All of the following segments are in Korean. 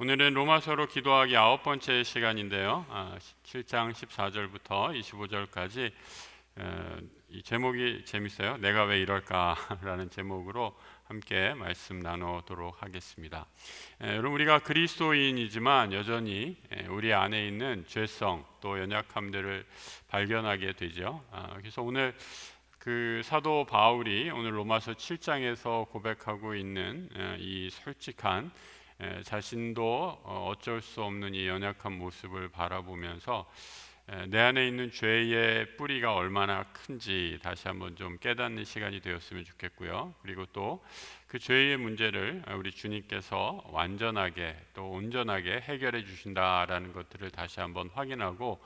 오늘은 로마서로 기도하기 9번째 시간인데요. 7장 14절부터 25절까지 이 제목이 재밌어요. 내가 왜 이럴까라는 제목으로 함께 말씀 나누도록 하겠습니다. 여러분, 우리가 그리스도인이지만 여전히 우리 안에 있는 죄성 또 연약함들을 발견하게 되죠. 그래서 오늘 그 사도 바울이 오늘 로마서 7장에서 고백하고 있는 이 솔직한 자신도 어쩔 수 없는 이 연약한 모습을 바라보면서 내 안에 있는 죄의 뿌리가 얼마나 큰지 다시 한번 좀 깨닫는 시간이 되었으면 좋겠고요. 그리고 또 그 죄의 문제를 우리 주님께서 완전하게 또 온전하게 해결해 주신다라는 것들을 다시 한번 확인하고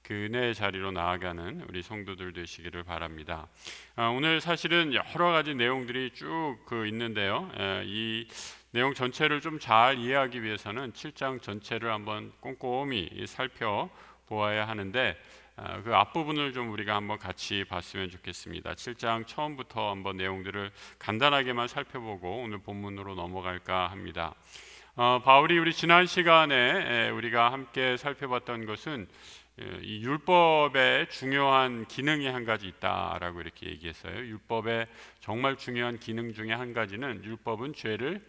그 은혜의 자리로 나아가는 우리 성도들 되시기를 바랍니다. 오늘 사실은 여러 가지 내용들이 쭉 있는데요. 이 내용 전체를 좀 잘 이해하기 위해서는 7장 전체를 한번 꼼꼼히 살펴보아야 하는데 그 앞부분을 좀 우리가 한번 같이 봤으면 좋겠습니다. 7장 처음부터 한번 내용들을 간단하게만 살펴보고 오늘 본문으로 넘어갈까 합니다. 바울이 우리 지난 시간에 우리가 함께 살펴봤던 것은 이 율법의 중요한 기능이 한 가지 있다라고 이렇게 얘기했어요. 율법의 정말 중요한 기능 중에 한 가지는 율법은 죄를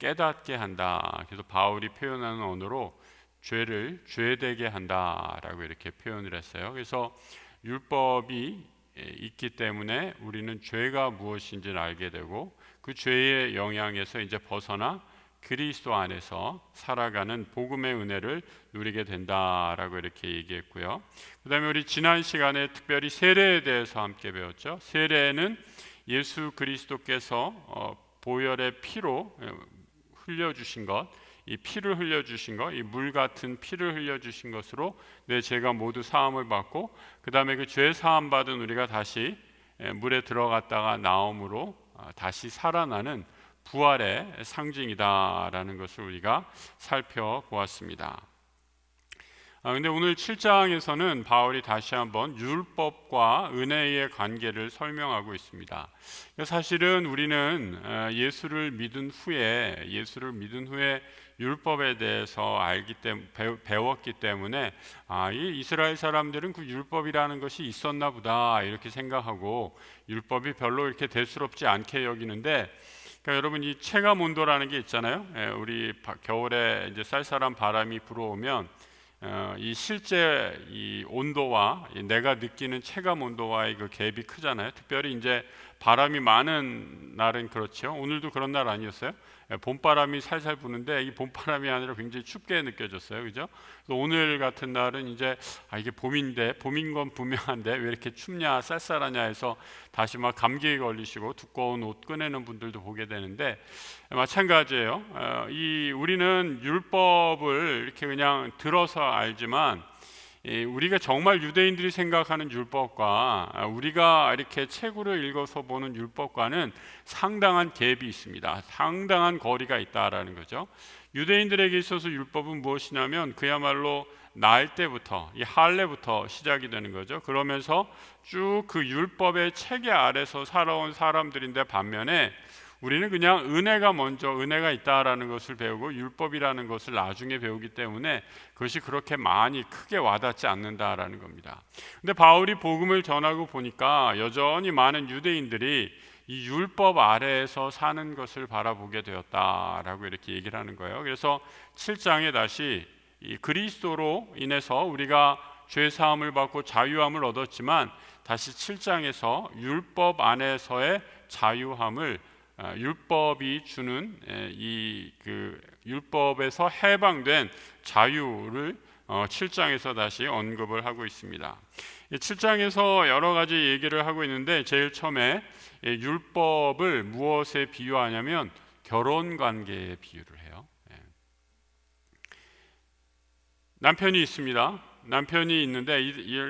깨닫게 한다. 그래서 바울이 표현하는 언어로 죄를 죄되게 한다라고 이렇게 표현을 했어요. 그래서 율법이 있기 때문에 우리는 죄가 무엇인지를 알게 되고 그 죄의 영향에서 이제 벗어나 그리스도 안에서 살아가는 복음의 은혜를 누리게 된다라고 이렇게 얘기했고요. 그 다음에 우리 지난 시간에 특별히 세례에 대해서 함께 배웠죠. 세례는 예수 그리스도께서 보혈의 피로 흘려주신 것, 이 피를 흘려주신 것, 이 물 같은 피를 흘려주신 것으로 내 죄가 모두 사함을 받고 그 다음에 그 죄 사함 받은 우리가 다시 물에 들어갔다가 나옴으로 다시 살아나는 부활의 상징이다라는 것을 우리가 살펴보았습니다. 근데 오늘 7장에서는 바울이 다시 한번 율법과 은혜의 관계를 설명하고 있습니다. 사실은 우리는 예수를 믿은 후에 율법에 대해서 배웠기 때문에 이 이스라엘 사람들은 그 율법이라는 것이 있었나 보다 이렇게 생각하고 율법이 별로 이렇게 대수롭지 않게 여기는데, 그러니까 여러분, 이 체감 온도라는 게 있잖아요. 우리 겨울에 이제 쌀쌀한 바람이 불어오면 이 실제 이 온도와 내가 느끼는 체감 온도와의 그 갭이 크잖아요. 특별히 이제 바람이 많은 날은 그렇죠. 오늘도 그런 날 아니었어요? 봄바람이 살살 부는데 이 봄바람이 아니라 굉장히 춥게 느껴졌어요. 그죠? 그래서 오늘 같은 날은 이제 이게 봄인데, 봄인 건 분명한데 왜 이렇게 춥냐, 쌀쌀하냐 해서 다시 막 감기에 걸리시고 두꺼운 옷 꺼내는 분들도 보게 되는데 마찬가지예요. 우리는 율법을 이렇게 그냥 들어서 알지만 우리가 정말 유대인들이 생각하는 율법과 우리가 이렇게 책으로 읽어서 보는 율법과는 상당한 갭이 있습니다. 상당한 거리가 있다라는 거죠. 유대인들에게 있어서 율법은 무엇이냐면 그야말로 날 때부터 이 할례부터 시작이 되는 거죠. 그러면서 쭉 그 율법의 체계 아래서 살아온 사람들인데, 반면에 우리는 그냥 은혜가 있다라는 것을 배우고 율법이라는 것을 나중에 배우기 때문에 그것이 그렇게 많이 크게 와닿지 않는다라는 겁니다. 근데 바울이 복음을 전하고 보니까 여전히 많은 유대인들이 이 율법 아래에서 사는 것을 바라보게 되었다라고 이렇게 얘기를 하는 거예요. 그래서 7장에 다시 이 그리스도로 인해서 우리가 죄 사함을 받고 자유함을 얻었지만 다시 7장에서 율법 안에서의 자유함을 율법이 주는 율법에서 해방된 자유를 7장에서 다시 언급을 하고 있습니다. 7장에서 여러 가지 얘기를 하고 있는데 제일 처음에 율법을 무엇에 비유하냐면 결혼 관계에 비유를 해요. 남편이 있습니다. 남편이 있는데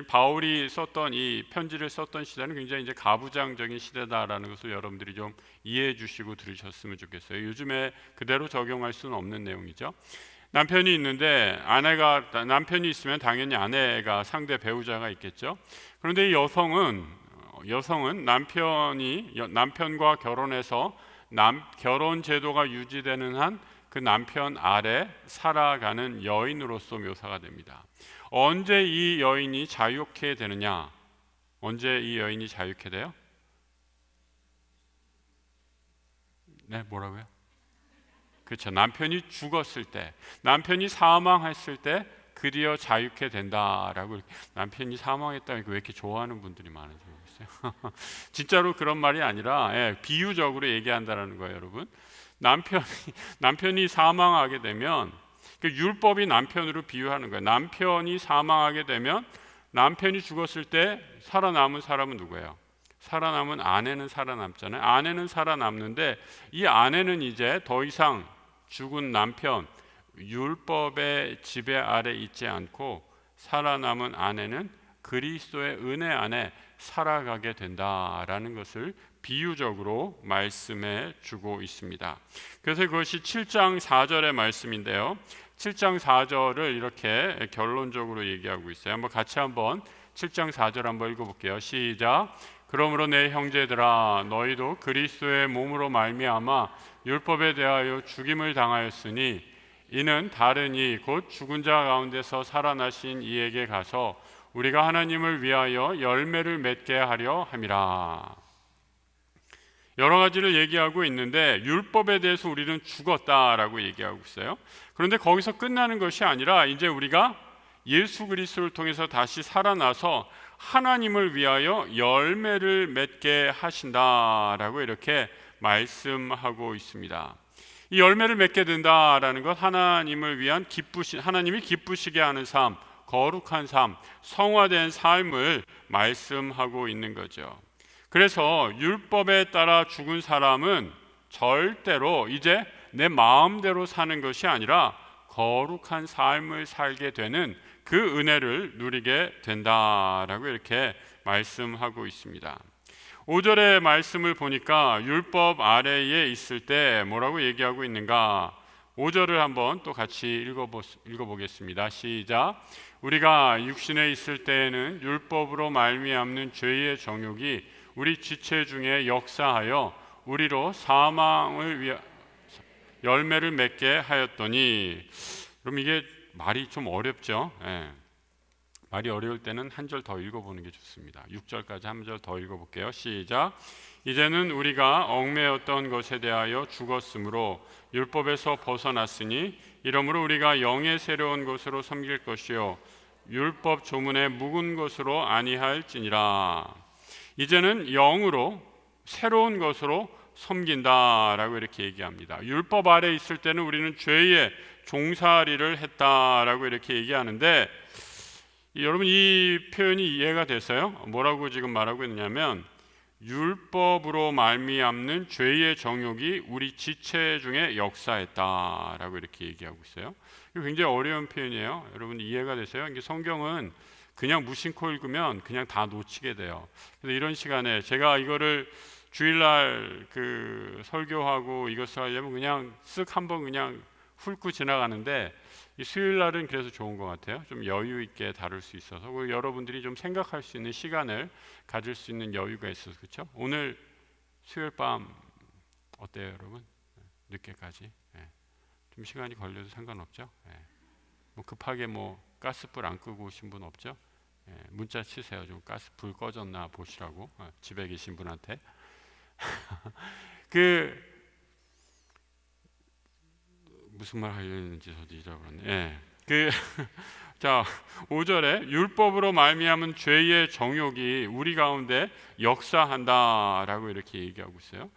바울이 썼던 이 편지를 썼던 시대는 굉장히 이제 가부장적인 시대다라는 것을 여러분들이 좀 이해해 주시고 들으셨으면 좋겠어요. 요즘에 그대로 적용할 수는 없는 내용이죠. 남편이 있는데 남편이 있으면 당연히 아내가 상대 배우자가 있겠죠. 그런데 이 여성은 남편과 결혼해서 결혼 제도가 유지되는 한 그 남편 아래 살아가는 여인으로서 묘사가 됩니다. 언제 이 여인이 자유케 되느냐? 언제 이 여인이 자유케 돼요? 네, 뭐라고요? 그렇죠. 남편이 죽었을 때, 남편이 사망했을 때 드디어 자유케 된다라고. 남편이 사망했다니까 왜 이렇게 좋아하는 분들이 많은지 모르겠어요. 진짜로 그런 말이 아니라 비유적으로 얘기한다라는 거예요, 여러분. 남편이 사망하게 되면, 그 율법이 남편으로 비유하는 거예요. 남편이 사망하게 되면, 남편이 죽었을 때 살아남은 사람은 누구예요? 살아남은 아내는 살아남잖아요. 아내는 살아남는데, 이 아내는 이제 더 이상 죽은 남편, 율법의 지배 아래 있지 않고 살아남은 아내는 그리스도의 은혜 안에 살아가게 된다라는 것을 비유적으로 말씀해 주고 있습니다. 그래서 그것이 7장 4절의 말씀인데요. 7장 4절을 이렇게 결론적으로 얘기하고 있어요. 같이 한번 7장 4절 한번 읽어볼게요. 시작. 그러므로 내 형제들아 너희도 그리스도의 몸으로 말미암아 율법에 대하여 죽임을 당하였으니 이는 다른 이 곧 죽은 자 가운데서 살아나신 이에게 가서 우리가 하나님을 위하여 열매를 맺게 하려 함이라. 여러 가지를 얘기하고 있는데 율법에 대해서 우리는 죽었다라고 얘기하고 있어요. 그런데 거기서 끝나는 것이 아니라 이제 우리가 예수 그리스도를 통해서 다시 살아나서 하나님을 위하여 열매를 맺게 하신다라고 이렇게 말씀하고 있습니다. 이 열매를 맺게 된다라는 것, 하나님을 위한 하나님이 기쁘시게 하는 삶, 거룩한 삶, 성화된 삶을 말씀하고 있는 거죠. 그래서 율법에 따라 죽은 사람은 절대로 이제 내 마음대로 사는 것이 아니라 거룩한 삶을 살게 되는 그 은혜를 누리게 된다라고 이렇게 말씀하고 있습니다. 5절의 말씀을 보니까 율법 아래에 있을 때 뭐라고 얘기하고 있는가? 5절을 한번 또 같이 읽어보겠습니다. 시작. 우리가 육신에 있을 때에는 율법으로 말미암는 죄의 정욕이 우리 지체 중에 역사하여 우리로 사망을 위하 열매를 맺게 하였더니. 그럼 이게 말이 좀 어렵죠? 말이 어려울 때는 한 절 더 읽어보는 게 좋습니다. 6절까지 한 절 더 읽어볼게요. 시작. 이제는 우리가 얽매였던 것에 대하여 죽었으므로 율법에서 벗어났으니 이러므로 우리가 영의 새로운 것으로 섬길 것이요 율법 조문의 묵은 것으로 아니할지니라. 이제는 영으로 새로운 것으로 섬긴다라고 이렇게 얘기합니다. 율법 아래 있을 때는 우리는 죄의 종살이를 했다라고 이렇게 얘기하는데, 여러분 이 표현이 이해가 됐어요? 뭐라고 지금 말하고 있냐면 율법으로 말미암는 죄의 정욕이 우리 지체 중에 역사했다라고 이렇게 얘기하고 있어요. 이거 굉장히 어려운 표현이에요. 여러분 이해가 되세요? 이게 성경은 그냥 무심코 읽으면 그냥 다 놓치게 돼요. 그래서 이런 시간에 제가 이거를 주일날 그 설교하고 이것을 하려면 그냥 쓱 한번 그냥 훑고 지나가는데, 이 수요일 날은 그래서 좋은 것 같아요. 좀 여유 있게 다룰 수 있어서, 여러분들이 좀 생각할 수 있는 시간을 가질 수 있는 여유가 있어서. 그렇죠? 오늘 수요일 밤 어때요, 여러분? 늦게까지 좀 시간이 걸려도 상관없죠? 뭐 급하게 뭐 가스불 안 끄고 오신 분 없죠? 문자 치세요. 좀 가스불 꺼졌나 보시라고, 집에 계신 분한테. 무슨 말 하려는지 저도 잊어버렸네. 자, 5절에 율법으로 말미암은 죄의 정욕이 우리 가운데 역사한다라고 이렇게 얘기하고 있어요.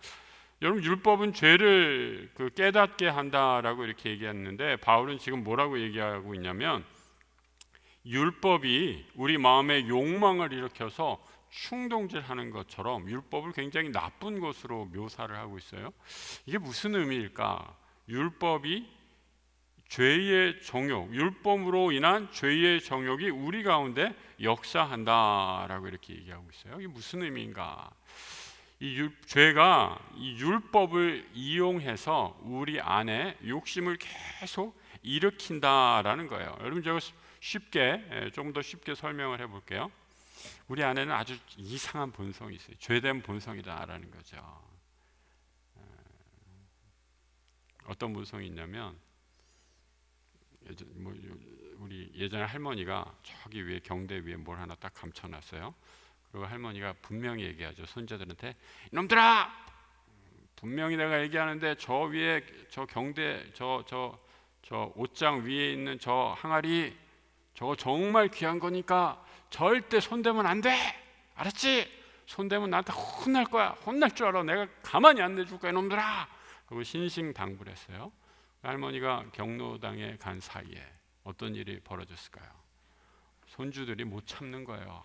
여러분 율법은 죄를 깨닫게 한다라고 이렇게 얘기했는데, 바울은 지금 뭐라고 얘기하고 있냐면 율법이 우리 마음에 욕망을 일으켜서 충동질하는 것처럼 율법을 굉장히 나쁜 것으로 묘사를 하고 있어요. 이게 무슨 의미일까? 율법이 죄의 정욕, 율법으로 인한 죄의 정욕이 우리 가운데 역사한다라고 이렇게 얘기하고 있어요. 이게 무슨 의미인가? 죄가 이 율법을 이용해서 우리 안에 욕심을 계속 일으킨다라는 거예요. 여러분 제가 조금 더 쉽게 설명을 해볼게요. 우리 안에는 아주 이상한 본성이 있어요. 죄된 본성이다라는 거죠. 어떤 본성이 있냐면 우리 예전에 할머니가 저기 위에 경대 위에 뭘 하나 딱 감춰놨어요. 그리고 할머니가 분명히 얘기하죠. 손자들한테, 이놈들아, 분명히 내가 얘기하는데 저 위에 저 경대 저 옷장 위에 있는 저 항아리 저거 정말 귀한 거니까 절대 손대면 안 돼. 알았지? 손대면 나한테 혼날 거야. 혼날 줄 알아. 내가 가만히 안 내줄 거야, 이놈들아. 그리고 신신당부를 했어요. 할머니가 경로당에 간 사이에 어떤 일이 벌어졌을까요? 손주들이 못 참는 거예요.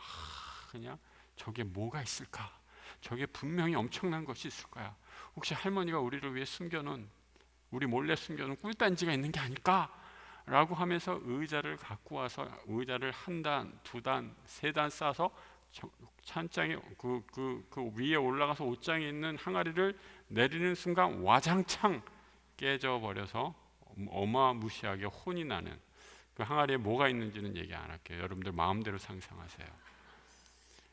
그냥 저게 뭐가 있을까? 저게 분명히 엄청난 것이 있을 거야. 혹시 할머니가 우리를 위해 숨겨놓은, 우리 몰래 숨겨놓은 꿀단지가 있는 게 아닐까? 라고 하면서 의자를 갖고 와서 의자를 한 단, 두 단, 세 단 싸서 찬장에 그 위에 올라가서 옷장에 있는 항아리를 내리는 순간 와장창 깨져버려서 어마무시하게 혼이 나는, 그 항아리에 뭐가 있는지는 얘기 안 할게요. 여러분들 마음대로 상상하세요.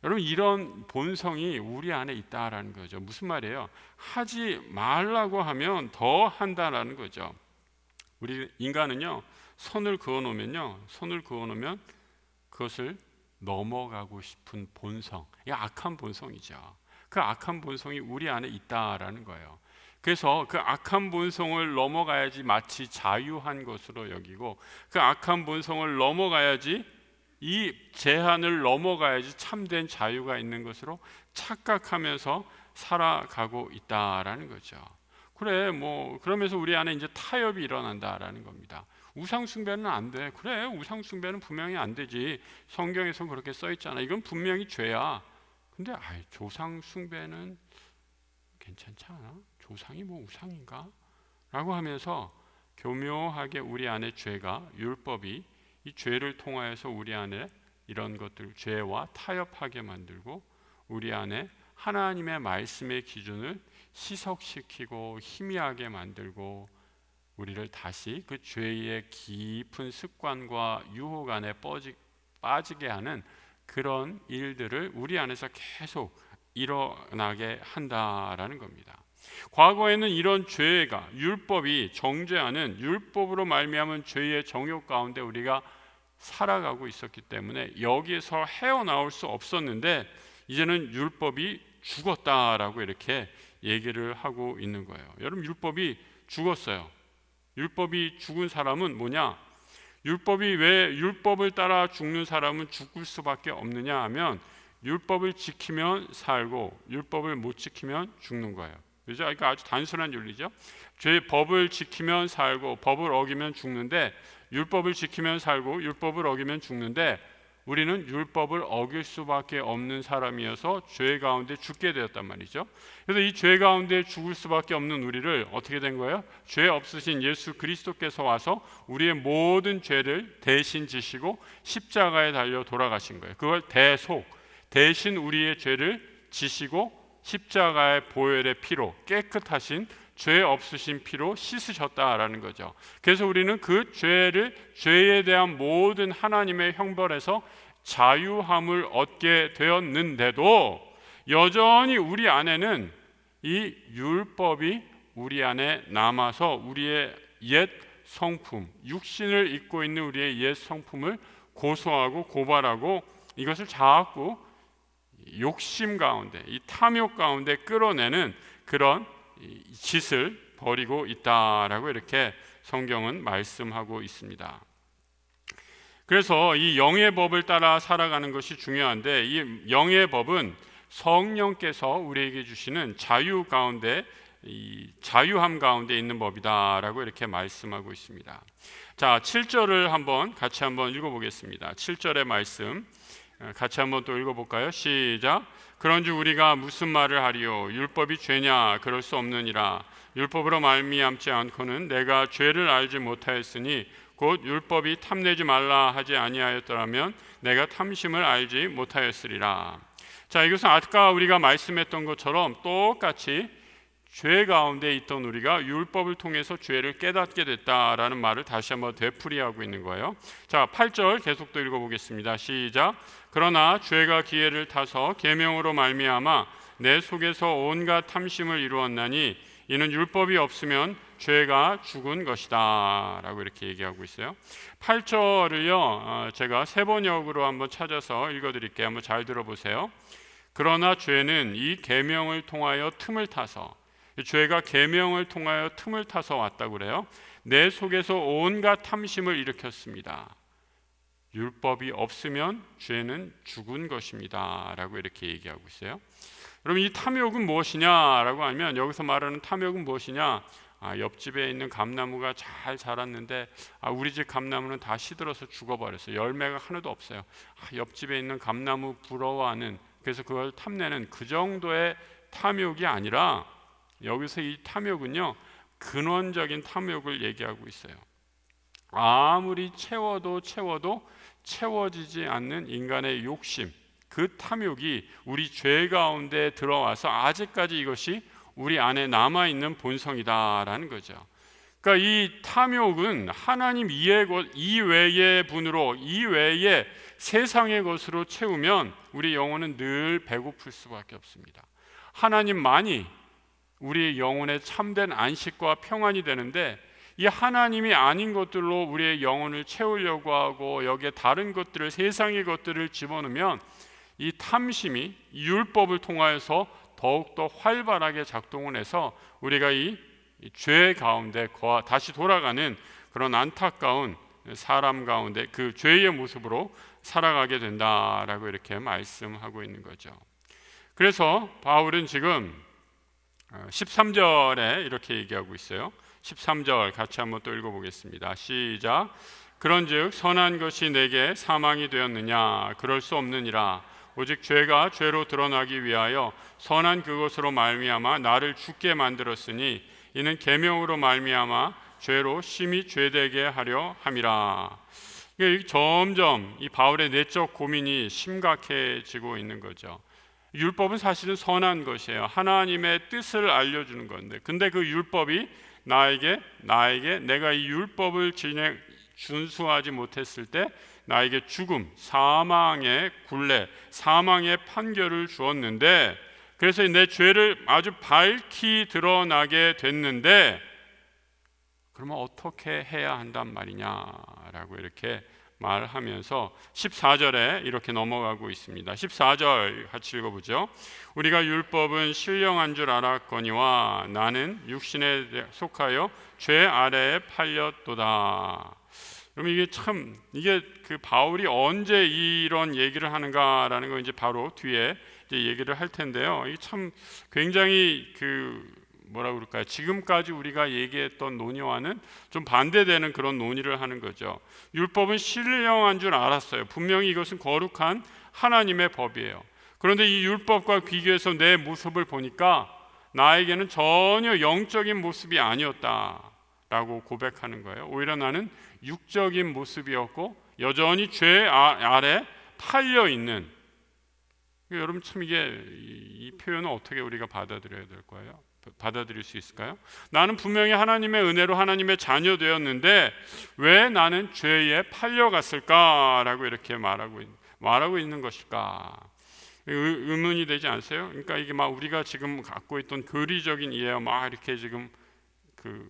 여러분, 이런 본성이 우리 안에 있다라는 거죠. 무슨 말이에요? 하지 말라고 하면 더 한다라는 거죠. 우리 인간은요, 손을 그어놓으면 그것을 넘어가고 싶은 본성, 이 악한 본성이죠. 그 악한 본성이 우리 안에 있다라는 거예요. 그래서 그 악한 본성을 넘어가야지 마치 자유한 것으로 여기고, 그 악한 본성을 넘어가야지, 이 제한을 넘어가야지 참된 자유가 있는 것으로 착각하면서 살아가고 있다라는 거죠. 그래, 그러면서 우리 안에 이제 타협이 일어난다라는 겁니다. 우상 숭배는 안 돼. 그래, 우상 숭배는 분명히 안 되지. 성경에서 그렇게 써 있잖아. 이건 분명히 죄야. 근데 조상 숭배는 괜찮지 않아? 조상이 우상인가? 라고 하면서 교묘하게 우리 안에 죄가, 율법이 이 죄를 통하여서 우리 안에 이런 것들, 죄와 타협하게 만들고 우리 안에 하나님의 말씀의 기준을 희석시키고 희미하게 만들고 우리를 다시 그 죄의 깊은 습관과 유혹 안에 빠지게 하는 그런 일들을 우리 안에서 계속 일어나게 한다라는 겁니다. 과거에는 이런 죄가, 율법이 정죄하는, 율법으로 말미암은 죄의 정욕 가운데 우리가 살아가고 있었기 때문에 여기에서 헤어나올 수 없었는데, 이제는 율법이 죽었다라고 이렇게 얘기를 하고 있는 거예요. 여러분, 율법이 죽었어요. 율법이 죽은 사람은 뭐냐? 율법이 왜 율법을 따라 죽는 사람은 죽을 수밖에 없느냐 하면, 율법을 지키면 살고 율법을 못 지키면 죽는 거예요. 그죠? 그러니까 아주 단순한 윤리죠. 법을 지키면 살고 법을 어기면 죽는데, 율법을 지키면 살고 율법을 어기면 죽는데, 우리는 율법을 어길 수밖에 없는 사람이어서 죄 가운데 죽게 되었단 말이죠. 그래서 이 죄 가운데 죽을 수밖에 없는 우리를 어떻게 된 거예요? 죄 없으신 예수 그리스도께서 와서 우리의 모든 죄를 대신 지시고 십자가에 달려 돌아가신 거예요. 그걸 대신 우리의 죄를 지시고 십자가의 보혈의 피로, 깨끗하신 죄 없으신 피로 씻으셨다라는 거죠. 그래서 우리는 그 죄에 대한 모든 하나님의 형벌에서 자유함을 얻게 되었는데도 여전히 우리 안에는 이 율법이 우리 안에 남아서 우리의 옛 성품, 육신을 입고 있는 우리의 옛 성품을 고소하고 고발하고 이것을 자꾸 욕심 가운데, 이 탐욕 가운데 끌어내는 그런 짓을 벌이고 있다라고 이렇게 성경은 말씀하고 있습니다. 그래서 이 영의 법을 따라 살아가는 것이 중요한데, 이 영의 법은 성령께서 우리에게 주시는 자유 가운데, 이 자유함 가운데 있는 법이다라고 이렇게 말씀하고 있습니다. 자, 7절을 같이 한번 읽어보겠습니다. 7절의 말씀 같이 한번 또 읽어볼까요? 시작. 그런즉 우리가 무슨 말을 하리요? 율법이 죄냐? 그럴 수 없느니라. 율법으로 말미암지 않고는 내가 죄를 알지 못하였으니 곧 율법이 탐내지 말라 하지 아니하였더라면 내가 탐심을 알지 못하였으리라. 자, 이것은 아까 우리가 말씀했던 것처럼 똑같이 죄 가운데 있던 우리가 율법을 통해서 죄를 깨닫게 됐다라는 말을 다시 한번 되풀이하고 있는 거예요. 자, 8절 계속 또 읽어보겠습니다. 시작. 그러나 죄가 기회를 타서 계명으로 말미암아 내 속에서 온갖 탐심을 이루었나니 이는 율법이 없으면 죄가 죽은 것이다 라고 이렇게 얘기하고 있어요. 8절을요 제가 세 번역으로 한번 찾아서 읽어드릴게요. 한번 잘 들어보세요. 그러나 죄는 이 계명을 통하여 틈을 타서, 죄가 계명을 통하여 틈을 타서 왔다고 그래요. 내 속에서 온갖 탐심을 일으켰습니다. 율법이 없으면 죄는 죽은 것입니다 라고 이렇게 얘기하고 있어요. 그럼 이 탐욕은 무엇이냐라고 하면, 여기서 말하는 탐욕은 무엇이냐, 옆집에 있는 감나무가 잘 자랐는데 우리 집 감나무는 다 시들어서 죽어버렸어요. 열매가 하나도 없어요. 옆집에 있는 감나무 부러워하는, 그래서 그걸 탐내는 그 정도의 탐욕이 아니라, 여기서 이 탐욕은요 근원적인 탐욕을 얘기하고 있어요. 아무리 채워도 채워지지 않는 인간의 욕심, 그 탐욕이 우리 죄 가운데 들어와서 아직까지 이것이 우리 안에 남아있는 본성이다라는 거죠. 그러니까 이 탐욕은 하나님 이외의 분으로, 이외의 세상의 것으로 채우면 우리 영혼은 늘 배고플 수밖에 없습니다. 하나님만이 우리의 영혼의 참된 안식과 평안이 되는데, 이 하나님이 아닌 것들로 우리의 영혼을 채우려고 하고 여기에 다른 것들을, 세상의 것들을 집어넣으면 이 탐심이 율법을 통하여서 더욱더 활발하게 작동을 해서 우리가 이 죄 가운데 다시 돌아가는 그런 안타까운 사람 가운데 그 죄의 모습으로 살아가게 된다라고 이렇게 말씀하고 있는 거죠. 그래서 바울은 지금 13절에 이렇게 얘기하고 있어요. 13절 같이 한번 또 읽어보겠습니다. 시작. 그런즉 선한 것이 내게 사망이 되었느냐? 그럴 수 없느니라. 오직 죄가 죄로 드러나기 위하여 선한 그것으로 말미암아 나를 죽게 만들었으니 이는 계명으로 말미암아 죄로 심히 죄되게 하려 함이라. 점점 이 바울의 내적 고민이 심각해지고 있는 거죠. 율법은 사실은 선한 것이에요. 하나님의 뜻을 알려주는 건데, 근데 그 율법이 나에게 내가 이 율법을 준수하지 못했을 때 나에게 죽음, 사망의 굴레, 사망의 판결을 주었는데, 그래서 내 죄를 아주 밝히 드러나게 됐는데, 그러면 어떻게 해야 한단 말이냐라고 이렇게 말하면서 14절에 이렇게 넘어가고 있습니다. 14절 같이 읽어보죠. 우리가 율법은 신령한 줄 알았거니와 나는 육신에 속하여 죄 아래에 팔렸도다. 그러면 이게 그 바울이 언제 이런 얘기를 하는가라는 거 이제 바로 뒤에 이제 얘기를 할 텐데요. 이게 참 굉장히 뭐라 그럴까요? 지금까지 우리가 얘기했던 논의와는 좀 반대되는 그런 논의를 하는 거죠. 율법은 신령한 줄 알았어요. 분명히 이것은 거룩한 하나님의 법이에요. 그런데 이 율법과 비교해서 내 모습을 보니까 나에게는 전혀 영적인 모습이 아니었다라고 고백하는 거예요. 오히려 나는 육적인 모습이었고 여전히 죄 아래 팔려 있는. 여러분 참 이 표현은 어떻게 우리가 받아들여야 될 거예요? 받아들일 수 있을까요? 나는 분명히 하나님의 은혜로 하나님의 자녀 되었는데 왜 나는 죄에 팔려갔을까라고 이렇게 말하고 있는 것일까? 의문이 되지 않으세요? 그러니까 이게 막 우리가 지금 갖고 있던 교리적인 이해와 막 이렇게 지금 그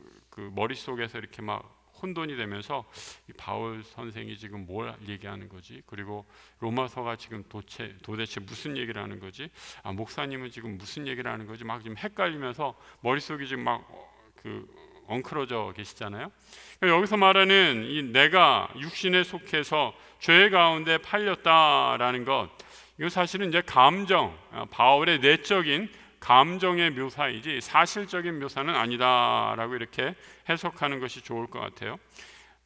머릿속에서 이렇게 막 혼돈이 되면서 이 바울 선생이 지금 뭘 얘기하는 거지? 그리고 로마서가 지금 도대체 무슨 얘기를 하는 거지? 목사님은 지금 무슨 얘기를 하는 거지? 막 지금 헷갈리면서 머릿속이 지금 막 엉클어져 계시잖아요. 여기서 말하는 이 내가 육신에 속해서 죄 가운데 팔렸다라는 것, 이거 사실은 이제 바울의 내적인 감정의 묘사이지 사실적인 묘사는 아니다라고 이렇게 해석하는 것이 좋을 것 같아요.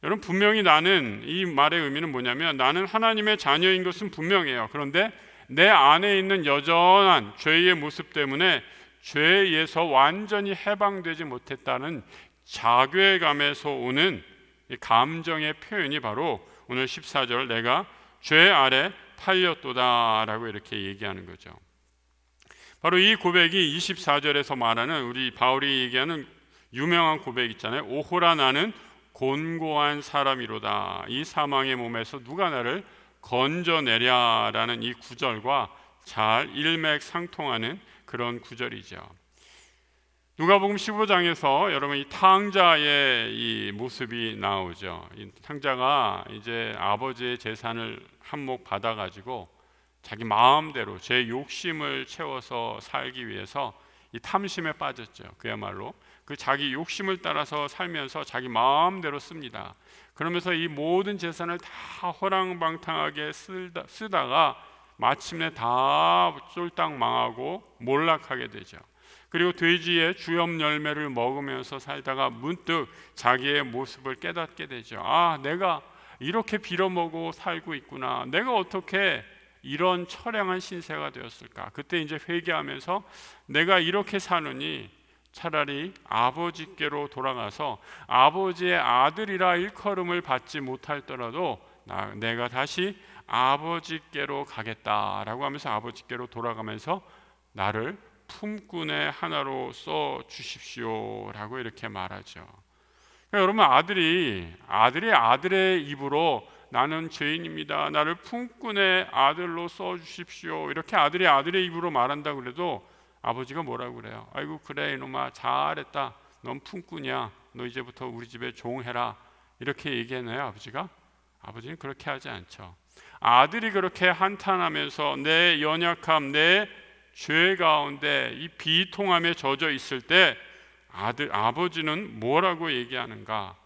여러분 분명히 나는, 이 말의 의미는 뭐냐면 나는 하나님의 자녀인 것은 분명해요. 그런데 내 안에 있는 여전한 죄의 모습 때문에 죄에서 완전히 해방되지 못했다는 자괴감에서 오는 이 감정의 표현이 바로 오늘 14절 내가 죄 아래 팔렸도다라고 이렇게 얘기하는 거죠. 바로 이 고백이 24절에서 말하는 우리 바울이 얘기하는 유명한 고백 있잖아요. 오호라 나는 곤고한 사람이로다. 이 사망의 몸에서 누가 나를 건져내랴라는 이 구절과 잘 일맥상통하는 그런 구절이죠. 누가복음 15장에서 여러분 이 탕자의 이 모습이 나오죠. 이 탕자가 이제 아버지의 재산을 한몫 받아가지고 자기 마음대로 제 욕심을 채워서 살기 위해서 이 탐심에 빠졌죠. 그야말로 그 자기 욕심을 따라서 살면서 자기 마음대로 씁니다. 그러면서 이 모든 재산을 다 허랑방탕하게 쓰다가 마침내 다 쫄딱 망하고 몰락하게 되죠. 그리고 돼지의 주염 열매를 먹으면서 살다가 문득 자기의 모습을 깨닫게 되죠. 아, 내가 이렇게 빌어먹고 살고 있구나. 내가 어떻게 이런 처량한 신세가 되었을까? 그때 이제 회개하면서 내가 이렇게 사느니 차라리 아버지께로 돌아가서 아버지의 아들이라 일컬음을 받지 못할더라도 내가 다시 아버지께로 가겠다라고 하면서 아버지께로 돌아가면서 나를 품꾼의 하나로 써 주십시오라고 이렇게 말하죠. 그러니까 여러분 아들의 입으로 나는 죄인입니다. 나를 품꾼의 아들로 써 주십시오. 이렇게 아들의 입으로 말한다 그래도 아버지가 뭐라고 그래요? 아이고 그래 이놈아 잘했다. 넌 품꾼이야. 너 이제부터 우리 집에 종해라. 이렇게 얘기했나요 아버지가? 아버지는 그렇게 하지 않죠. 아들이 그렇게 한탄하면서 내 연약함, 내 죄 가운데 이 비통함에 젖어 있을 때 아버지는 뭐라고 얘기하는가?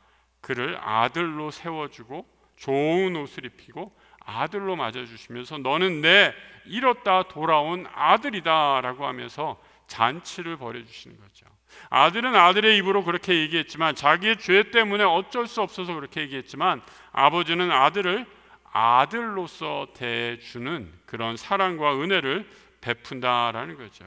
그를 아들로 세워주고 좋은 옷을 입히고 아들로 맞아주시면서 너는 내 잃었다 돌아온 아들이다 라고 하면서 잔치를 벌여주시는 거죠. 아들은 아들의 입으로 그렇게 얘기했지만 자기의 죄 때문에 어쩔 수 없어서 그렇게 얘기했지만 아버지는 아들을 아들로서 대해주는 그런 사랑과 은혜를 베푼다라는 거죠.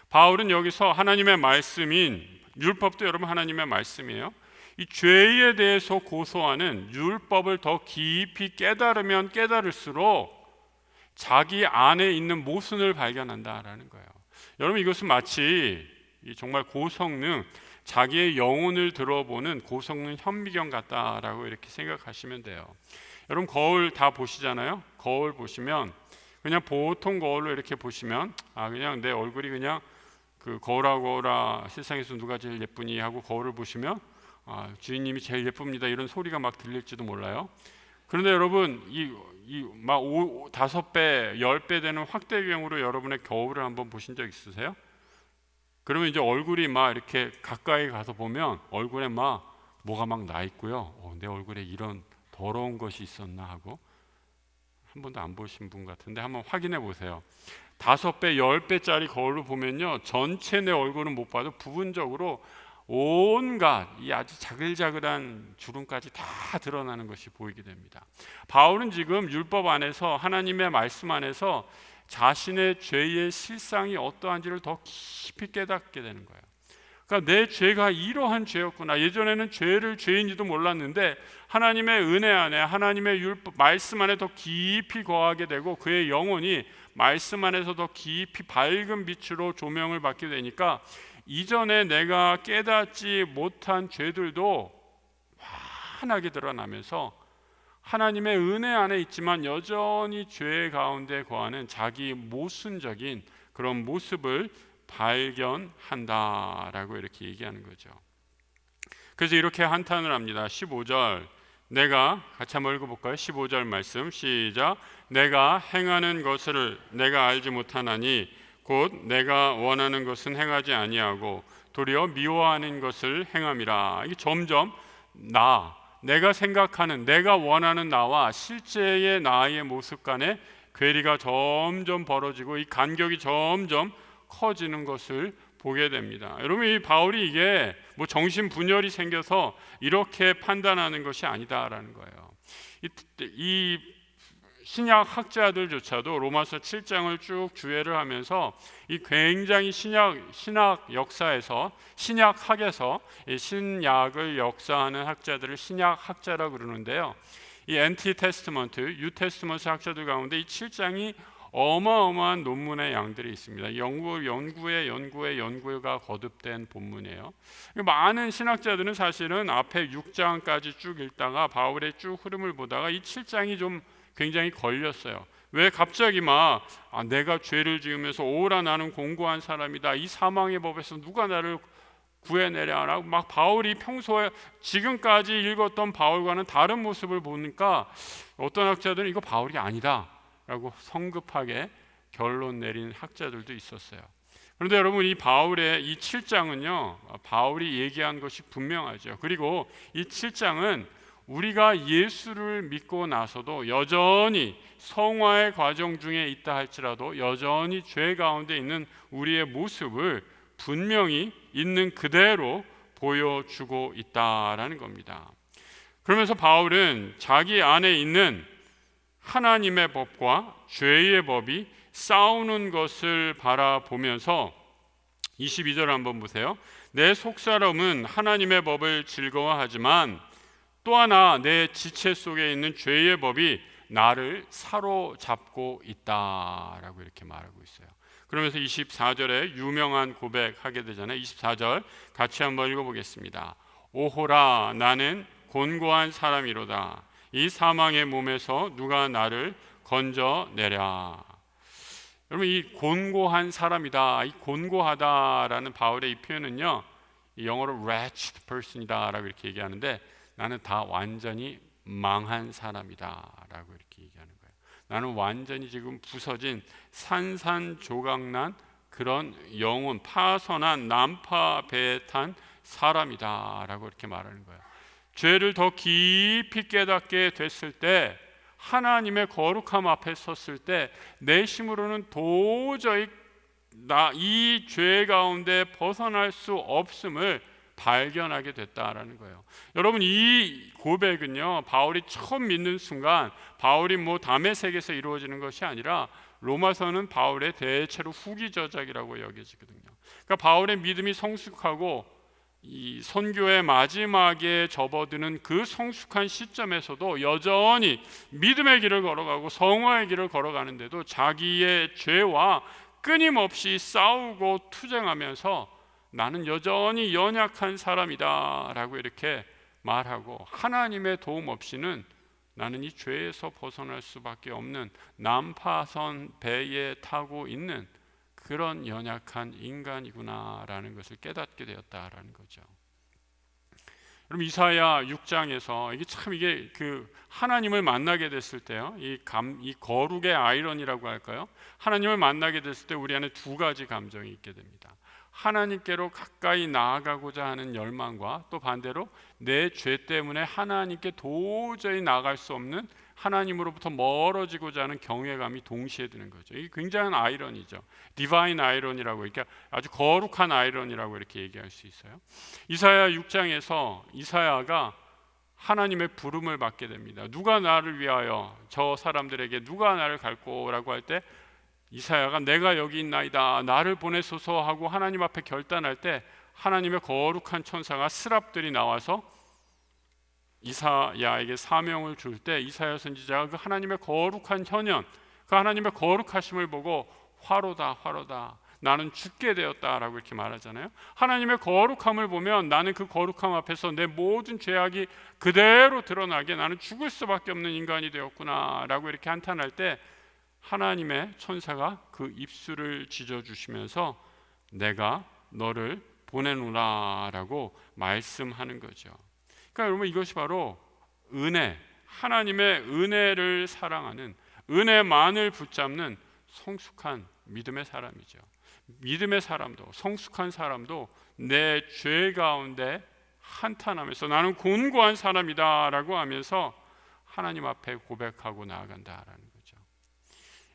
바울은 여기서 하나님의 말씀인 율법도 여러분 하나님의 말씀이에요. 이 죄에 대해서 고소하는 율법을 더 깊이 깨달으면 깨달을수록 자기 안에 있는 모순을 발견한다라는 거예요. 여러분 이것은 마치 정말 고성능 자기의 영혼을 들어보는 고성능 현미경 같다라고 이렇게 생각하시면 돼요. 여러분 거울 다 보시잖아요. 거울 보시면 그냥 보통 거울로 이렇게 보시면 그냥 내 얼굴이 그냥 그 거울아 세상에서 누가 제일 예쁘니 하고 거울을 보시면 주인님이 제일 예쁩니다 이런 소리가 막 들릴지도 몰라요. 그런데 여러분 막 5배, 10배 되는 확대경으로 여러분의 거울을 한번 보신 적 있으세요? 그러면 이제 얼굴이 막 이렇게 가까이 가서 보면 얼굴에 막 뭐가 막 나 있고요. 내 얼굴에 이런 더러운 것이 있었나 하고 한 번도 안 보신 분 같은데 한번 확인해 보세요. 5배, 10배짜리 거울로 보면요 전체 내 얼굴은 못 봐도 부분적으로 온갖 이 아주 자글자글한 주름까지 다 드러나는 것이 보이게 됩니다. 바울은 지금 율법 안에서 하나님의 말씀 안에서 자신의 죄의 실상이 어떠한지를 더 깊이 깨닫게 되는 거예요. 그러니까 내 죄가 이러한 죄였구나. 예전에는 죄를 죄인지도 몰랐는데 하나님의 은혜 안에 하나님의 율법 말씀 안에 더 깊이 거하게 되고 그의 영혼이 말씀 안에서 더 깊이 밝은 빛으로 조명을 받게 되니까 이전에 내가 깨닫지 못한 죄들도 환하게 드러나면서 하나님의 은혜 안에 있지만 여전히 죄 가운데 거하는 자기 모순적인 그런 모습을 발견한다라고 이렇게 얘기하는 거죠. 그래서 이렇게 한탄을 합니다. 15절 내가 같이 한번 읽어볼까요? 15절 말씀 시작. 내가 행하는 것을 내가 알지 못하나니 곧 내가 원하는 것은 행하지 아니하고 도리어 미워하는 것을 행함이라. 이게 점점 내가 생각하는 내가 원하는 나와 실제의 나의 모습 간의 괴리가 점점 벌어지고 이 간격이 점점 커지는 것을 보게 됩니다. 여러분 이 바울이 이게 뭐 정신분열이 생겨서 이렇게 판단하는 것이 아니다라는 거예요. 이 신약 학자들조차도 로마서 7장을 쭉 주해를 하면서 이 굉장히 신약 역사에서 신약학에서 신약을 역사하는 학자들을 신약 학자라고 그러는데요. 이 엔티 테스트먼트, 뉴 테스트먼트 학자들 가운데 이 7장이 어마어마한 논문의 양들이 있습니다. 연구가 거듭된 본문이에요. 많은 신학자들은 사실은 앞에 6장까지 쭉 읽다가 바울의 쭉 흐름을 보다가 이 7장이 좀 굉장히 걸렸어요. 왜 갑자기 막 내가 죄를 지으면서 오라 나는 공고한 사람이다, 이 사망의 법에서 누가 나를 구해내랴라고 막 바울이 평소에 지금까지 읽었던 바울과는 다른 모습을 보니까 어떤 학자들은 이거 바울이 아니다 라고 성급하게 결론 내린 학자들도 있었어요. 그런데 여러분, 이 바울의 이 7장은요 바울이 얘기한 것이 분명하죠. 그리고 이 7장은 우리가 예수를 믿고 나서도 여전히 성화의 과정 중에 있다 할지라도 여전히 죄 가운데 있는 우리의 모습을 분명히 있는 그대로 보여주고 있다라는 겁니다. 그러면서 바울은 자기 안에 있는 하나님의 법과 죄의 법이 싸우는 것을 바라보면서 22절 한번 보세요. 내 속사람은 하나님의 법을 즐거워하지만 또 하나 내 지체 속에 있는 죄의 법이 나를 사로잡고 있다라고 이렇게 말하고 있어요. 그러면서 24절에 유명한 고백하게 되잖아요. 24절 같이 한번 읽어보겠습니다. 오호라 나는 곤고한 사람이로다. 이 사망의 몸에서 누가 나를 건져내랴. 여러분, 이 곤고한 사람이다, 이 곤고하다라는 바울의 이 표현은요, 이 영어로 wretched person이다 라고 이렇게 얘기하는데, 나는 다 완전히 망한 사람이다 라고 이렇게 얘기하는 거예요. 나는 완전히 지금 부서진 산산조각난 그런 영혼, 파선한 난파배에 탄 사람이다 라고 이렇게 말하는 거예요. 죄를 더 깊이 깨닫게 됐을 때, 하나님의 거룩함 앞에 섰을 때 내 힘으로는 도저히 이 죄 가운데 벗어날 수 없음을 발견하게 됐다라는 거예요. 여러분, 이 고백은요 바울이 처음 믿는 순간 바울이 다메섹에서 이루어지는 것이 아니라 로마서는 바울의 대체로 후기 저작이라고 여겨지거든요. 그러니까 바울의 믿음이 성숙하고 이 선교의 마지막에 접어드는 그 성숙한 시점에서도 여전히 믿음의 길을 걸어가고 성화의 길을 걸어가는데도 자기의 죄와 끊임없이 싸우고 투쟁하면서 나는 여전히 연약한 사람이다 라고 이렇게 말하고, 하나님의 도움 없이는 나는 이 죄에서 벗어날 수밖에 없는 난파선 배에 타고 있는 그런 연약한 인간이구나라는 것을 깨닫게 되었다라는 거죠. 그럼 이사야 6장에서 이게 그 하나님을 만나게 됐을 때요, 이 거룩의 아이러니라고 할까요? 하나님을 만나게 됐을 때 우리 안에 두 가지 감정이 있게 됩니다. 하나님께로 가까이 나아가고자 하는 열망과 또 반대로 내 죄 때문에 하나님께 도저히 나아갈 수 없는, 하나님으로부터 멀어지고자 하는 경외감이 동시에 드는 거죠. 이게 굉장한 아이러니죠. 디바인 아이러니라고, 이렇게 아주 거룩한 아이러니라고 이렇게 얘기할 수 있어요. 이사야 6장에서 이사야가 하나님의 부름을 받게 됩니다. 누가 나를 위하여, 저 사람들에게 누가 나를 갈고라고 할 때 이사야가 내가 여기 있나이다, 나를 보내소서 하고 하나님 앞에 결단할 때 하나님의 거룩한 천사가 스랍들이 나와서 이사야에게 사명을 줄 때 이사야 선지자가 그 하나님의 거룩한 현현, 그 하나님의 거룩하심을 보고 화로다 화로다, 나는 죽게 되었다라고 이렇게 말하잖아요. 하나님의 거룩함을 보면 나는 그 거룩함 앞에서 내 모든 죄악이 그대로 드러나게 나는 죽을 수밖에 없는 인간이 되었구나라고 이렇게 한탄할 때 하나님의 천사가 그 입술을 찢어주시면서 내가 너를 보내노라라고 말씀하는 거죠. 그러니까 여러분, 이것이 바로 은혜, 하나님의 은혜를 사랑하는, 은혜만을 붙잡는 성숙한 믿음의 사람이죠. 믿음의 사람도, 성숙한 사람도 내 죄 가운데 한탄하면서 나는 곤고한 사람이다 라고 하면서 하나님 앞에 고백하고 나아간다라는 거죠.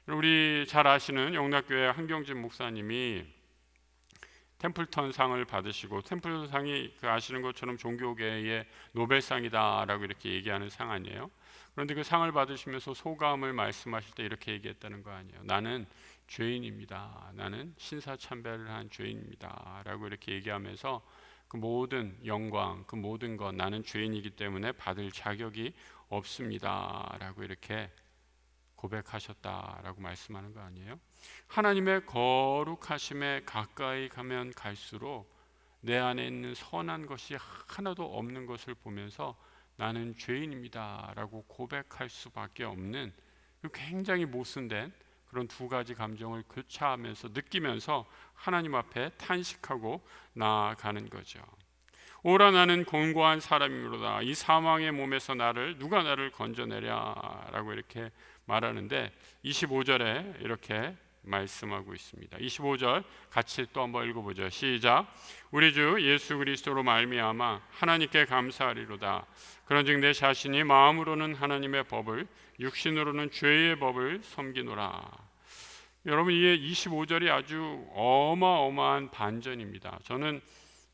우리 잘 아시는 영락교회 한경진 목사님이 템플턴 상을 받으시고, 템플턴 상이 그 아시는 것처럼 종교계의 노벨상이다라고 이렇게 얘기하는 상 아니에요? 그런데 그 상을 받으시면서 소감을 말씀하실 때 이렇게 얘기했다는 거 아니에요? 나는 죄인입니다. 나는 신사참배를 한 죄인입니다 라고 이렇게 얘기하면서 그 모든 영광, 그 모든 것, 나는 죄인이기 때문에 받을 자격이 없습니다 라고 이렇게 고백하셨다라고 말씀하는 거 아니에요? 하나님의 거룩하심에 가까이 가면 갈수록 내 안에 있는 선한 것이 하나도 없는 것을 보면서 나는 죄인입니다 라고 고백할 수밖에 없는 굉장히 모순된 그런 두 가지 감정을 교차하면서 느끼면서 하나님 앞에 탄식하고 나아가는 거죠. 오라 나는 곤고한 사람이로다. 이 사망의 몸에서 누가 나를 건져내랴라고 이렇게 말하는데 25절에 이렇게 말씀하고 있습니다. 25절 같이 또 한번 읽어보죠. 시작. 우리 주 예수 그리스도로 말미암아 하나님께 감사하리로다. 그런즉 내 자신이 마음으로는 하나님의 법을, 육신으로는 죄의 법을 섬기노라. 여러분, 이 25절이 아주 어마어마한 반전입니다. 저는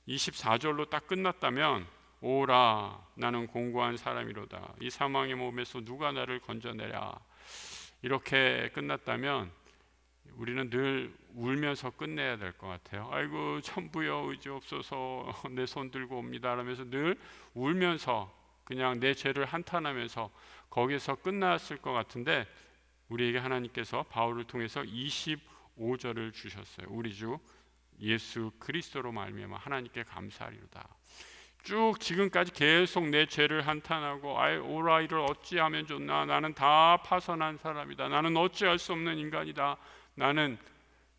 24절로 딱 끝났다면 오라 나는 공고한 사람이로다. 이 사망의 몸에서 누가 나를 건져내랴, 이렇게 끝났다면 우리는 늘 울면서 끝내야 될 것 같아요. 아이고 천부여 의지 없어서 내 손 들고 옵니다 하면서 늘 울면서 그냥 내 죄를 한탄하면서 거기서 끝났을 것 같은데, 우리에게 하나님께서 바울을 통해서 25절을 주셨어요. 우리 주 예수 그리스도로 말미암아 하나님께 감사하리로다. 쭉 지금까지 계속 내 죄를 한탄하고 오라 이를 어찌하면 좋나, 나는 다 파선한 사람이다, 나는 어찌할 수 없는 인간이다, 나는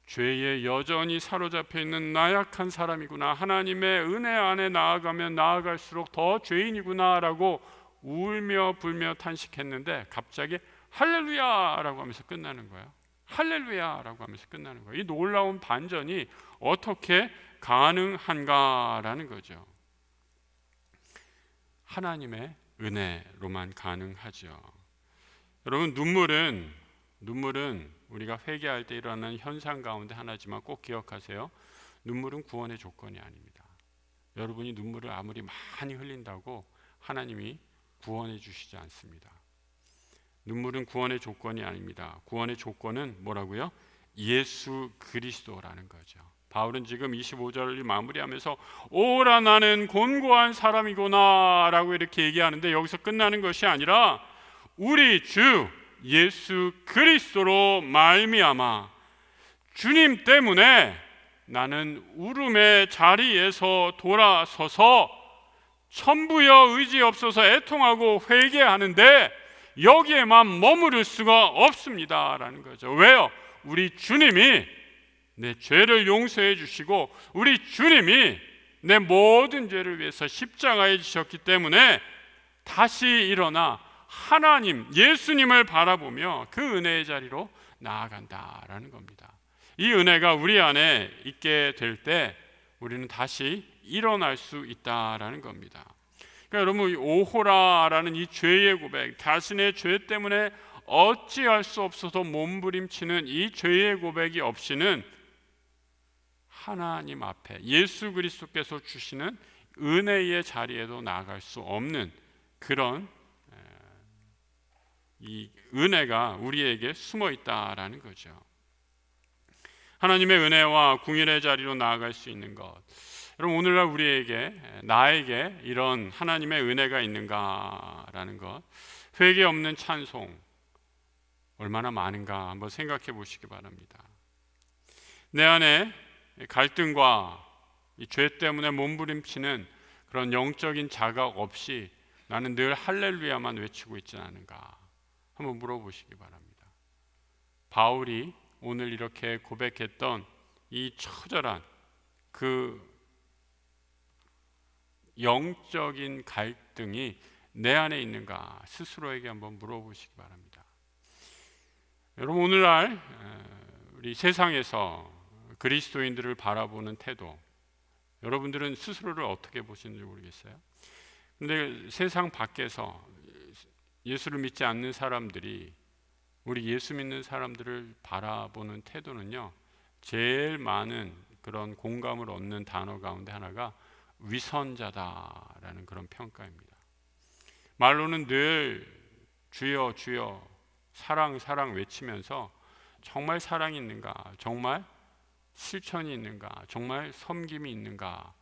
죄에 여전히 사로잡혀 있는 나약한 사람이구나, 하나님의 은혜 안에 나아가면 나아갈수록 더 죄인이구나 라고 울며 불며 탄식했는데 갑자기 할렐루야 라고 하면서 끝나는 거예요. 할렐루야 라고 하면서 끝나는 거예요. 이 놀라운 반전이 어떻게 가능한가라는 거죠. 하나님의 은혜로만 가능하죠. 여러분, 눈물은 우리가 회개할 때 일어나는 현상 가운데 하나지만 꼭 기억하세요. 눈물은 구원의 조건이 아닙니다. 여러분이 눈물을 아무리 많이 흘린다고 하나님이 구원해 주시지 않습니다. 눈물은 구원의 조건이 아닙니다. 구원의 조건은 뭐라고요? 예수 그리스도라는 거죠. 바울은 지금 25절을 마무리하면서 오라 나는 곤고한 사람이구나 라고 이렇게 얘기하는데, 여기서 끝나는 것이 아니라 우리 주 예수 그리스도로 말미암아 주님 때문에 나는 울음의 자리에서 돌아서서 천부여 의지 없어서 애통하고 회개하는데 여기에만 머무를 수가 없습니다 라는 거죠. 왜요? 우리 주님이 내 죄를 용서해 주시고 우리 주님이 내 모든 죄를 위해서 십자가에 지셨기 때문에 다시 일어나 하나님 예수님을 바라보며 그 은혜의 자리로 나아간다라는 겁니다. 이 은혜가 우리 안에 있게 될 때 우리는 다시 일어날 수 있다라는 겁니다. 그러니까 여러분, 오호라라는 이 죄의 고백, 자신의 죄 때문에 어찌할 수 없어서 몸부림치는 이 죄의 고백이 없이는 하나님 앞에 예수 그리스도께서 주시는 은혜의 자리에도 나아갈 수 없는 그런 이 은혜가 우리에게 숨어 있다라는 거죠. 하나님의 은혜와 궁일의 자리로 나아갈 수 있는 것, 여러분 오늘날 나에게 이런 하나님의 은혜가 있는가라는 것, 회개 없는 찬송 얼마나 많은가 한번 생각해 보시기 바랍니다. 내 안에 갈등과 이 죄 때문에 몸부림치는 그런 영적인 자각 없이 나는 늘 할렐루야만 외치고 있지 않은가 한번 물어보시기 바랍니다. 바울이 오늘 이렇게 고백했던 이 처절한 그 영적인 갈등이 내 안에 있는가 스스로에게 한번 물어보시기 바랍니다. 여러분, 오늘날 우리 세상에서 그리스도인들을 바라보는 태도, 여러분들은 스스로를 어떻게 보시는지 모르겠어요. 근데 세상 밖에서 예수를 믿지 않는 사람들이 우리 예수 믿는 사람들을 바라보는 태도는요, 제일 많은 그런 공감을 얻는 단어 가운데 하나가 위선자다라는 그런 평가입니다. 말로는 늘 주여 주여 사랑 사랑 외치면서 정말 사랑이 있는가, 정말 실천이 있는가, 정말 섬김이 있는가.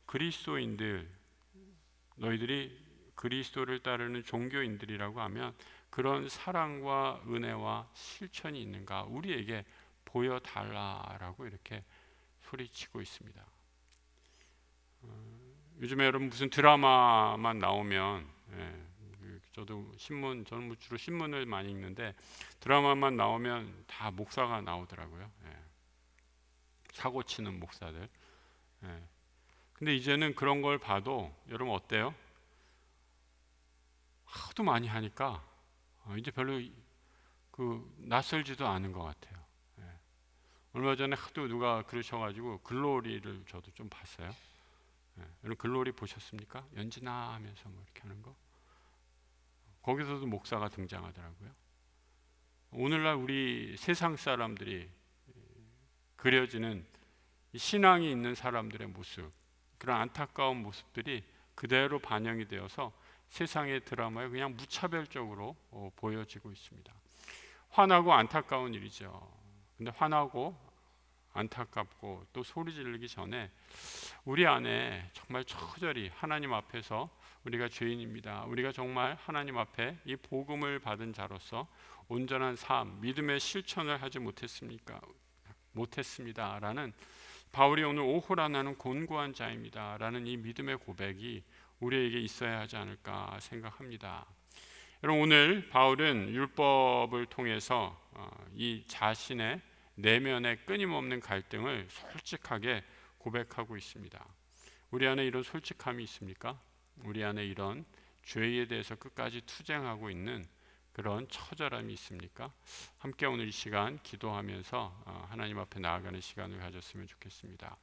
그리스도인들, 너희들이 그리스도를 따르는 종교인들이라고 하면 그런 사랑과 은혜와 실천이 있는가 우리에게 보여달라라고 이렇게 소리치고 있습니다. 요즘에 여러분 무슨 드라마만 나오면 저도 저는 뭐 주로 신문을 많이 읽는데 드라마만 나오면 다 목사가 나오더라고요. 예. 사고 치는 목사들. 예. 근데 이제는 그런 걸 봐도 여러분 어때요? 하도 많이 하니까 이제 별로 낯설지도 않은 것 같아요. 예. 얼마 전에 하도 누가 그러셔가지고 글로리를 저도 좀 봤어요. 예. 여러분 글로리 보셨습니까? 연진아 하면서 뭐 이렇게 하는 거. 거기서도 목사가 등장하더라고요. 오늘날 우리 세상 사람들이 그려지는 신앙이 있는 사람들의 모습, 그런 안타까운 모습들이 그대로 반영이 되어서 세상의 드라마에 그냥 무차별적으로 보여지고 있습니다. 화나고 안타까운 일이죠. 근데 화나고 안타깝고 또 소리 지르기 전에 우리 안에 정말 처절히 하나님 앞에서 우리가 죄인입니다. 우리가 정말 하나님 앞에 이 복음을 받은 자로서 온전한 삶, 믿음의 실천을 하지 못했습니다라는 바울이 오늘 오호라 나는 곤고한 자입니다 라는 이 믿음의 고백이 우리에게 있어야 하지 않을까 생각합니다. 여러분 오늘 바울은 율법을 통해서 이 자신의 내면의 끊임없는 갈등을 솔직하게 고백하고 있습니다. 우리 안에 이런 솔직함이 있습니까? 우리 안에 이런 죄에 대해서 끝까지 투쟁하고 있는 그런 처절함이 있습니까? 함께 오늘 이 시간 기도하면서 하나님 앞에 나아가는 시간을 가졌으면 좋겠습니다.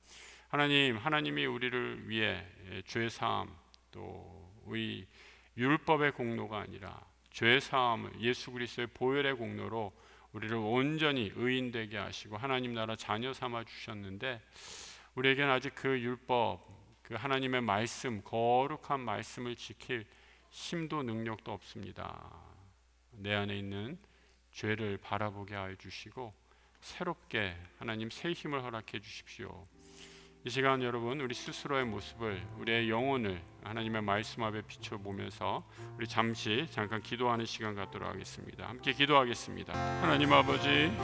하나님이 우리를 위해 죄 사함 또 우리 율법의 공로가 아니라 죄 사함을 예수 그리스도의 보혈의 공로로 우리를 온전히 의인되게 하시고 하나님 나라 자녀 삼아 주셨는데 우리에게는 아직 그 율법, 그 하나님의 말씀, 거룩한 말씀을 지킬 힘도 능력도 없습니다. 내 안에 있는 죄를 바라보게 하여 주시고 새롭게 하나님 새 힘을 허락해 주십시오. 이 시간 여러분 우리 스스로의 모습을 우리의 영혼을 하나님의 말씀 앞에 비춰보면서 우리 잠깐 기도하는 시간 갖도록 하겠습니다. 함께 기도하겠습니다. 하나님 아버지,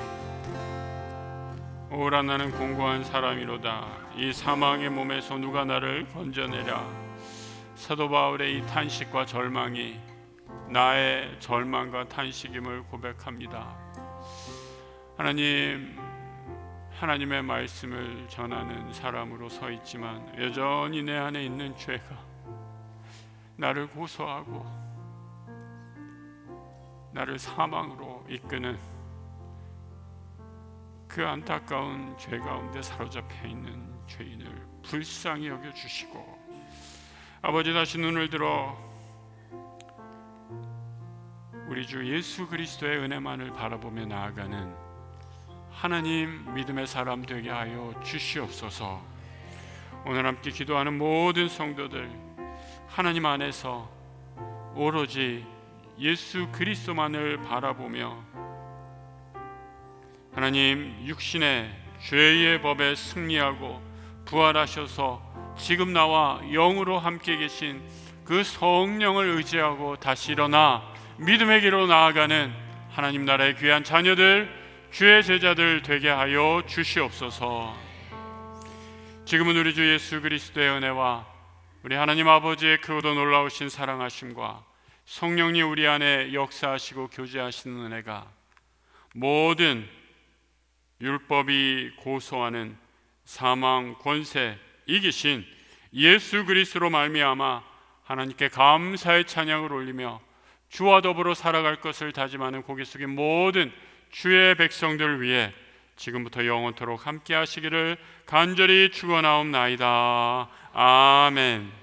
오라 나는 공고한 사람이로다. 이 사망의 몸에서 누가 나를 건져내랴. 사도 바울의 이 탄식과 절망이 나의 절망과 탄식임을 고백합니다. 하나님의 말씀을 전하는 사람으로 서 있지만 여전히 내 안에 있는 죄가 나를 고소하고 나를 사망으로 이끄는 그 안타까운 죄 가운데 사로잡혀 있는 죄인을 불쌍히 여겨주시고 아버지 다시 눈을 들어 우리 주 예수 그리스도의 은혜만을 바라보며 나아가는 하나님 믿음의 사람 되게 하여 주시옵소서. 오늘 함께 기도하는 모든 성도들 하나님 안에서 오로지 예수 그리스도만을 바라보며 하나님 육신의 죄의 법에 승리하고 부활하셔서 지금 나와 영으로 함께 계신 그 성령을 의지하고 다시 일어나 믿음의 길로 나아가는 하나님 나라의 귀한 자녀들 주의 제자들 되게 하여 주시옵소서. 지금은 우리 주 예수 그리스도의 은혜와 우리 하나님 아버지의 크고도 놀라우신 사랑하심과 성령님 우리 안에 역사하시고 교제하시는 은혜가 모든 율법이 고소하는 사망 권세 이기신 예수 그리스도로 말미암아 하나님께 감사의 찬양을 올리며 주와 더불어 살아갈 것을 다짐하는 고개 숙인 모든 주의 백성들을 위해 지금부터 영원토록 함께 하시기를 간절히 축원하옵나이다. 아멘.